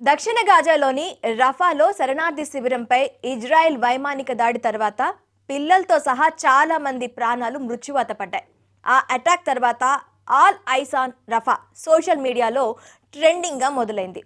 దక్షిణ గాజాలోని రఫాలో శరణార్థి శిబిరంపై ఇజ్రాయెల్ వైమానిక దాడి తర్వాత పిల్లలతో సహా చాలా మంది ప్రాణాలు మృత్యువాత పడ్డాయి. ఆ అటాక్ తర్వాత all eyes on Rafa social మీడియాలో ట్రెండింగ్గా మొదలైంది.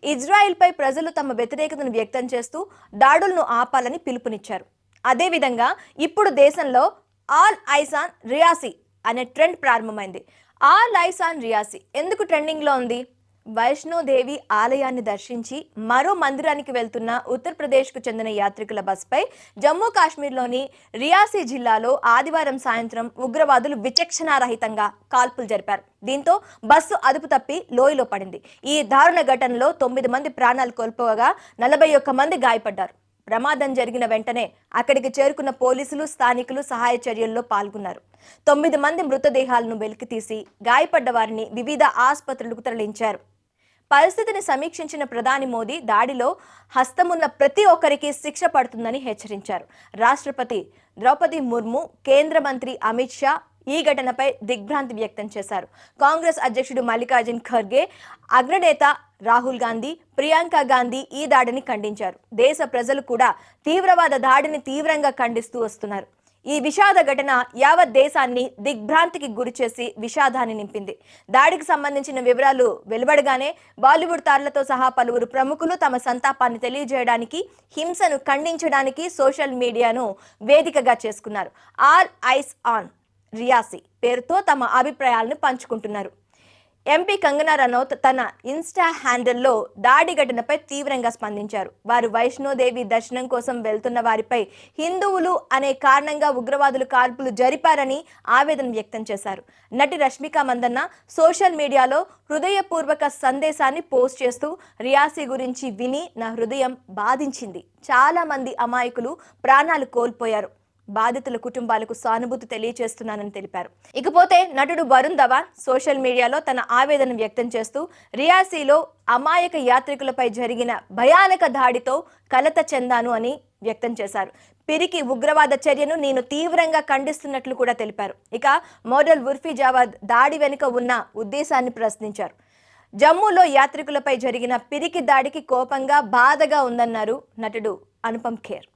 ఇజ్రాయెల్పై ప్రజలు తమ వ్యతిరేకతను వ్యక్తం చేస్తూ దాడులను ఆపాలని పిలుపునిచ్చారు. అదేవిధంగా ఇప్పుడు దేశంలో ఆల్ ఐస్ ఆన్ రియాసీ అనే ట్రెండ్ ప్రారంభమైంది. ఆల్ ఐస్ ఆన్ రియాసీ ఎందుకు ట్రెండింగ్లో ఉంది? వైష్ణోదేవి ఆలయాన్ని దర్శించి మరో మందిరానికి వెళ్తున్న ఉత్తరప్రదేశ్కు చెందిన యాత్రికుల బస్పై జమ్మూ కాశ్మీర్లోని రియాసీ జిల్లాలో ఆదివారం సాయంత్రం ఉగ్రవాదులు విచక్షణారహితంగా కాల్పులు జరిపారు. దీంతో బస్సు అదుపు తప్పి లోయలో పడింది. ఈ దారుణ ఘటనలో 9 మంది ప్రాణాలు కోల్పోగా 41 మంది గాయపడ్డారు. ప్రమాదం జరిగిన వెంటనే అక్కడికి చేరుకున్న పోలీసులు, స్థానికులు సహాయ చర్యల్లో పాల్గొన్నారు. 9 మంది మృతదేహాలను వెలికితీసి గాయపడ్డ వారిని వివిధ ఆసుపత్రులకు తరలించారు. పరిస్థితిని సమీక్షించిన ప్రధాని మోదీ దాడిలో హస్తమున్న ప్రతి ఒక్కరికి శిక్ష పడుతుందని హెచ్చరించారు. రాష్ట్రపతి ద్రౌపది ముర్ము, కేంద్ర మంత్రి అమిత్ షా ఈ ఘటనపై దిగ్భ్రాంతి వ్యక్తం చేశారు. కాంగ్రెస్ అధ్యక్షుడు మల్లికార్జున్ ఖర్గే, అగ్రనేత రాహుల్ గాంధీ, ప్రియాంక గాంధీ ఈ దాడిని ఖండించారు. దేశ ప్రజలు కూడా తీవ్రవాద దాడిని తీవ్రంగా ఖండిస్తూ వస్తున్నారు. ఈ విషాద ఘటన యావత్ దేశాన్ని దిగ్భ్రాంతికి గురిచేసి విషాదాన్ని నింపింది. దాడికి సంబంధించిన వివరాలు వెలువడగానే బాలీవుడ్ తారలతో సహా పలువురు ప్రముఖులు తమ సంతాపాన్ని తెలియజేయడానికి, హింసను ఖండించడానికి సోషల్ మీడియాను వేదికగా చేసుకున్నారు. ఆల్ ఐస్ ఆన్ రియాసీ పేరుతో తమ అభిప్రాయాలను పంచుకుంటున్నారు. ఎంపీ కంగనా రనౌత్ తన ఇన్స్టా హ్యాండిల్లో దాడి ఘటనపై తీవ్రంగా స్పందించారు. వారు వైష్ణోదేవి దర్శనం కోసం వెళ్తున్న వారిపై హిందువులు అనే కారణంగా ఉగ్రవాదులు కాల్పులు జరిపారని ఆవేదన వ్యక్తం చేశారు. నటి రష్మిక మందన్న సోషల్ మీడియాలో హృదయపూర్వక సందేశాన్ని పోస్ట్ చేస్తూ రియాసీ గురించి విని నా హృదయం బాధించింది. చాలా మంది అమాయకులు ప్రాణాలు కోల్పోయారు. బాధితుల కుటుంబాలకు సానుభూతి తెలియజేస్తున్నానని తెలిపారు. ఇకపోతే నటుడు వరుణ్ ధవన్ సోషల్ మీడియాలో తన ఆవేదన వ్యక్తం చేస్తూ రియాసీలో అమాయక యాత్రికులపై జరిగిన భయానక దాడితో కలత చెందాను అని వ్యక్తం చేశారు. పిరికి ఉగ్రవాద చర్యను నేను తీవ్రంగా ఖండిస్తున్నట్లు కూడా తెలిపారు. ఇక మోడల్ ఉర్ఫీ జావేద్ దాడి వెనుక ఉన్న ఉద్దేశాన్ని ప్రశ్నించారు. జమ్మూలో యాత్రికులపై జరిగిన పిరికి దాడికి కోపంగా, బాధగా ఉందన్నారు నటుడు అనుపమ్ ఖేర్.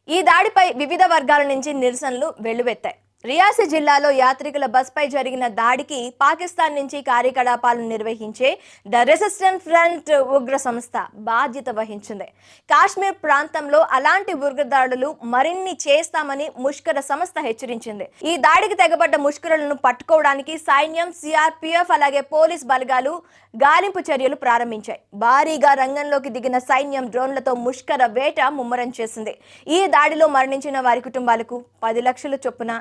ఈ దాడిపై వివిధ వర్గాల నుంచి నిరసనలు వెల్లువెత్తాయి. రియాసీ జిల్లాలో యాత్రికుల బస్పై జరిగిన దాడికి పాకిస్తాన్ నుంచి కార్యకలాపాలను నిర్వహించే ద రెసిస్టెన్స్ ఫ్రంట్ ఉగ్ర సంస్థ బాధ్యత వహించింది. కాశ్మీర్ ప్రాంతంలో అలాంటి ఉగ్రదాడులు మరిన్ని చేస్తామని ముష్కర సంస్థ హెచ్చరించింది. ఈ దాడికి తెగబడ్డ ముష్కరులను పట్టుకోవడానికి సైన్యం, సిఆర్పిఎఫ్ అలాగే పోలీస్ బలగాలు గాలింపు చర్యలు ప్రారంభించాయి. భారీగా రంగంలోకి దిగిన సైన్యం డ్రోన్లతో ముష్కర వేట ముమ్మరం చేసింది. ఈ దాడిలో మరణించిన వారి కుటుంబాలకు 10 లక్షల చొప్పున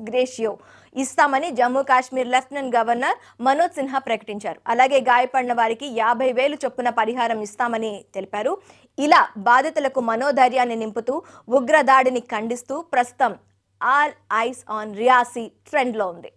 గ్రేషియో ఇస్తామని జమ్మూ కాశ్మీర్ లెఫ్టినెంట్ గవర్నర్ మనోజ్ సిన్హా ప్రకటించారు. అలాగే గాయపడిన వారికి 50,000 చొప్పున పరిహారం ఇస్తామని తెలిపారు. ఇలా బాధితులకు మనోధైర్యాన్ని నింపుతూ ఉగ్ర దాడిని ఖండిస్తూ ప్రస్తుతం ఆల్ ఐస్ ఆన్ రియాసీ ట్రెండ్లో ఉంది.